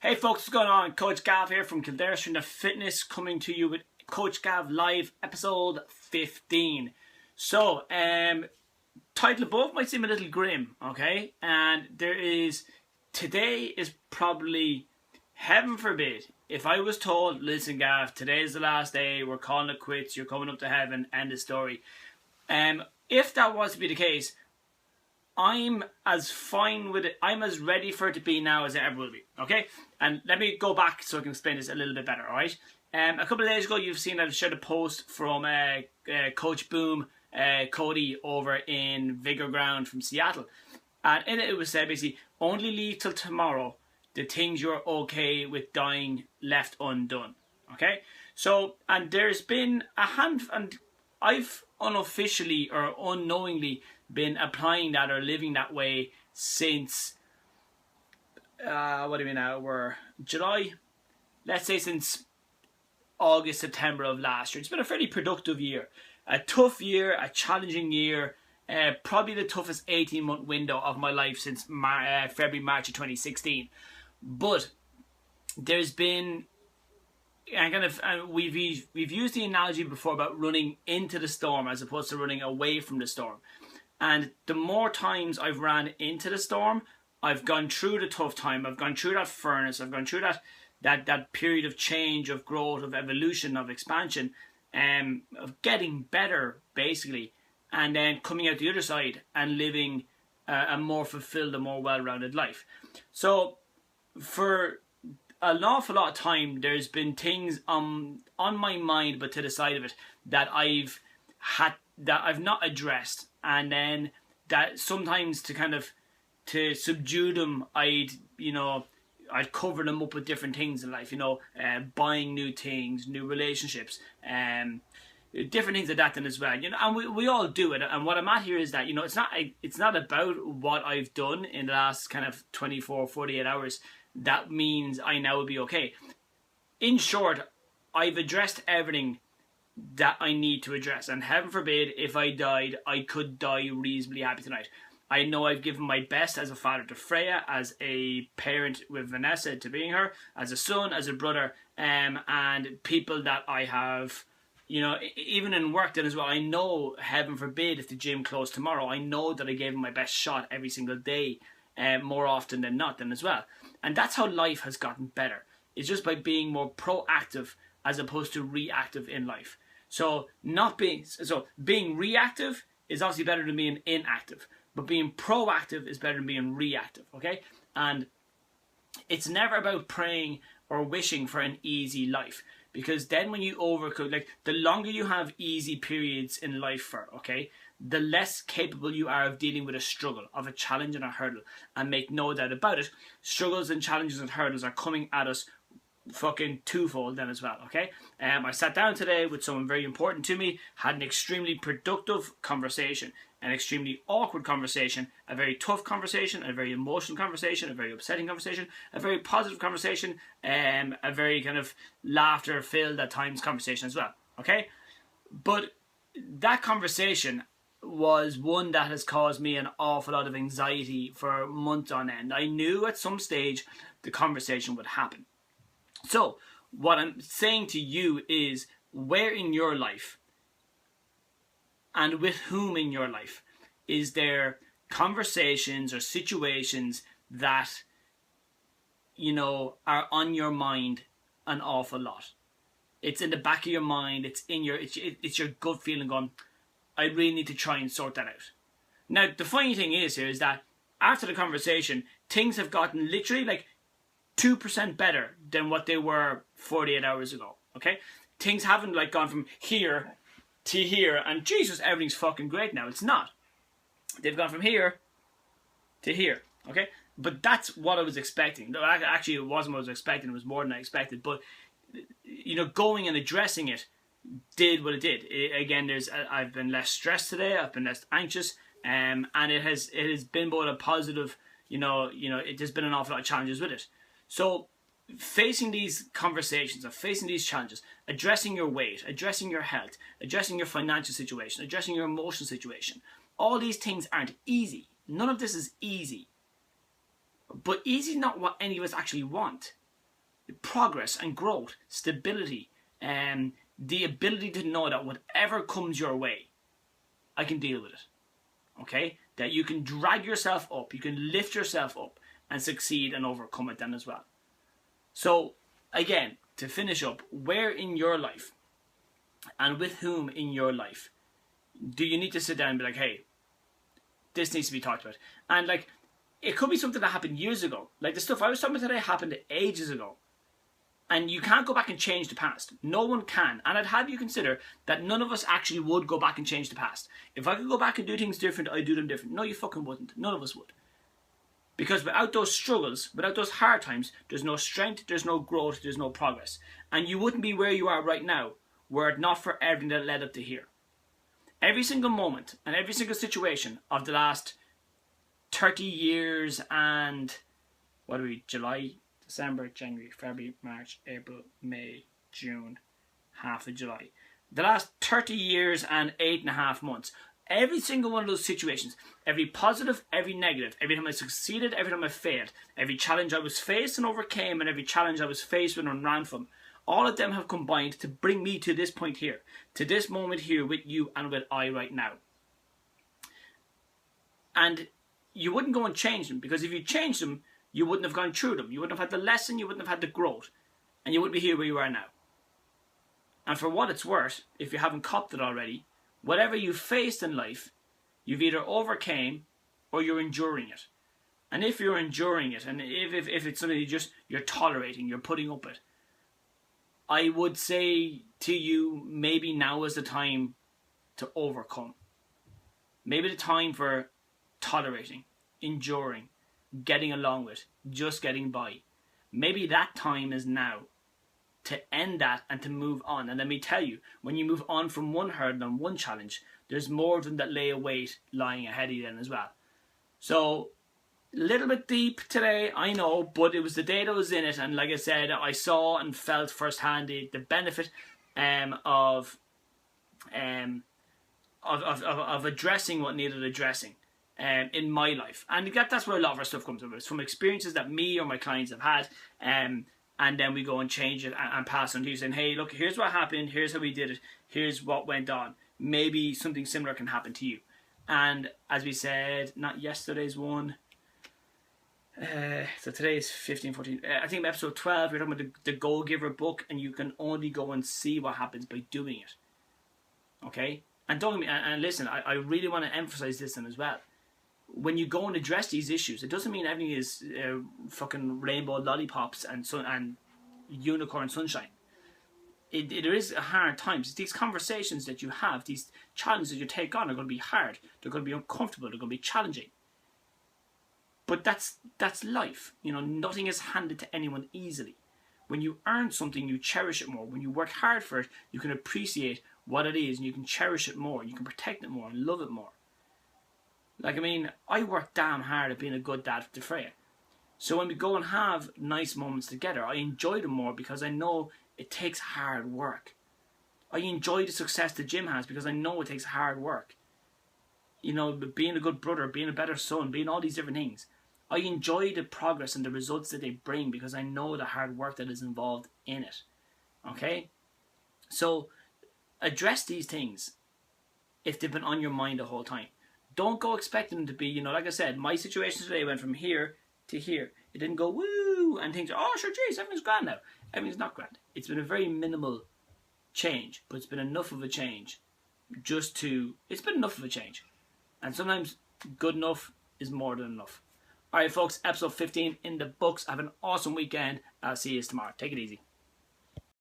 Hey folks, what's going on? Coach Gav here from Kildare Strength and Fitness, coming to you with Coach Gav Live episode 15. So, title above might seem a little grim, okay? And today is probably, heaven forbid, if I was told, listen Gav, today is the last day, we're calling it quits, you're coming up to heaven, end of story. If that was to be the case, I'm as fine with it, I'm as ready for it to be now as it ever will be, okay? And let me go back so I can explain this a little bit better, alright? A couple of days ago, you've seen I've shared a post from Coach Boom, Cody over in Vigor Ground from Seattle. And in it was said basically, only leave till tomorrow the things you're okay with dying left undone, okay? So, and there's been a and I've unofficially or unknowingly been applying that or living that way since what do we now? We're July. Let's say since August, September of last year. It's been a fairly productive year, a tough year, a challenging year. Probably the toughest 18-month window of my life since February, March of 2016. But there's been we've used the analogy before about running into the storm as opposed to running away from the storm. And the more times I've ran into the storm, I've gone through the tough time, I've gone through that furnace, I've gone through that period of change, of growth, of evolution, of expansion, of getting better, basically, and then coming out the other side and living a more fulfilled, a more well-rounded life. So, for an awful lot of time, there's been things on my mind, but to the side of it, that I've not addressed, and then that sometimes to subdue them, I'd cover them up with different things in life, buying new things, new relationships, different things like that then as well, and we all do it. And what I'm at here is that, it's not about what I've done in the last kind of 24, 48 hours that means I now will be okay. In short, I've addressed everything that I need to address, and heaven forbid if I died, I could die reasonably happy tonight. I know I've given my best as a father to Freya, as a parent with Vanessa to being her, as a son, as a brother, and people that I have, even in work then as well. I know, heaven forbid, if the gym closed tomorrow, I know that I gave them my best shot every single day, more often than not then as well. And that's how life has gotten better. It's just by being more proactive as opposed to reactive in life. So being reactive is obviously better than being inactive, but being proactive is better than being reactive, okay? And it's never about praying or wishing for an easy life, because then when you the longer you have easy periods in life for, okay, the less capable you are of dealing with a struggle, of a challenge and a hurdle. And make no doubt about it, struggles and challenges and hurdles are coming at us fucking twofold then as well, okay? I sat down today with someone very important to me, had an extremely productive conversation, an extremely awkward conversation, a very tough conversation, a very emotional conversation, a very upsetting conversation, a very positive conversation, a very kind of laughter-filled at times conversation as well, okay? But that conversation was one that has caused me an awful lot of anxiety for months on end. I knew at some stage the conversation would happen. So, what I'm saying to you is, where in your life and with whom in your life is there conversations or situations that, are on your mind an awful lot? It's in the back of your mind, it's your gut feeling going, I really need to try and sort that out. Now, the funny thing is that after the conversation, things have gotten literally 2% better than what they were 48 hours ago, okay? Things haven't gone from here to here and Jesus, everything's fucking great now. It's not. They've gone from here to here, okay? But that's what I was expecting. No, actually, it wasn't what I was expecting. It was more than I expected. But, going and addressing it did what it did. Again, I've been less stressed today. I've been less anxious, and it has been both a positive. There's been an awful lot of challenges with it. So, facing these conversations, of facing these challenges, addressing your weight, addressing your health, addressing your financial situation, addressing your emotional situation, all these things aren't easy. None of this is easy. But easy is not what any of us actually want. Progress and growth, stability, and the ability to know that whatever comes your way, I can deal with it. Okay? That you can drag yourself up, you can lift yourself up and succeed and overcome it then as well. So, again, to finish up, where in your life and with whom in your life do you need to sit down and be like, hey, this needs to be talked about? And like, it could be something that happened years ago. Like the stuff I was talking about today happened ages ago. And you can't go back and change the past. No one can. And I'd have you consider that none of us actually would go back and change the past. If I could go back and do things different, I'd do them different. No, you fucking wouldn't. None of us would. Because without those struggles, without those hard times, there's no strength, there's no growth, there's no progress. And you wouldn't be where you are right now were it not for everything that led up to here. Every single moment and every single situation of the last 30 years and, what are we, July, December, January, February, March, April, May, June, half of July. The last 30 years and 8.5 months. Every single one of those situations, every positive, every negative, every time I succeeded, every time I failed, every challenge I was faced and overcame, and every challenge I was faced with and ran from, all of them have combined to bring me to this point here, to this moment here with you and with I right now. And you wouldn't go and change them, because if you changed them, you wouldn't have gone through them. You wouldn't have had the lesson, you wouldn't have had the growth, and you wouldn't be here where you are now. And for what it's worth, if you haven't copped it already, whatever you faced in life, you've either overcame or you're enduring it. And if you're enduring it, and if it's something you're tolerating, you're putting up with, I would say to you, maybe now is the time to overcome. Maybe the time for tolerating, enduring, getting along with, just getting by. Maybe that time is now to end that and to move on. And let me tell you, when you move on from one hurdle and one challenge, there's more of them that lay await lying ahead of you then as well. So, a little bit deep today, I know, but it was the day that I was in it, and like I said, I saw and felt firsthand the benefit of addressing what needed addressing in my life. And that's where a lot of our stuff comes from. It's from experiences that me or my clients have had, and then we go and change it and pass on to you, saying, hey, look, here's what happened, here's how we did it, here's what went on. Maybe something similar can happen to you. And as we said, not yesterday's one, so today is 15, 14, I think episode 12, we're talking about the Goal Giver book, and you can only go and see what happens by doing it. Okay? And don't get me, and listen, I really want to emphasize this then as well. When you go and address these issues, it doesn't mean everything is fucking rainbow lollipops and unicorn sunshine. There is hard times. These conversations that you have, these challenges that you take on are going to be hard. They're going to be uncomfortable. They're going to be challenging. But that's life. You know, nothing is handed to anyone easily. When you earn something, you cherish it more. When you work hard for it, you can appreciate what it is and you can cherish it more. You can protect it more and love it more. Like, I mean, I work damn hard at being a good dad to Freya. So when we go and have nice moments together, I enjoy them more because I know it takes hard work. I enjoy the success that Jim has because I know it takes hard work. You know, being a good brother, being a better son, being all these different things. I enjoy the progress and the results that they bring because I know the hard work that is involved in it. Okay? So, address these things if they've been on your mind the whole time. Don't go expecting them to be, you know, like I said, my situation today went from here to here. It didn't go, woo, and things are, oh, sure, geez, everything's grand now. Everything's not grand. It's been a very minimal change, but it's been enough of a change it's been enough of a change. And sometimes good enough is more than enough. Alright, folks, episode 15 in the books. Have an awesome weekend. I'll see you tomorrow. Take it easy.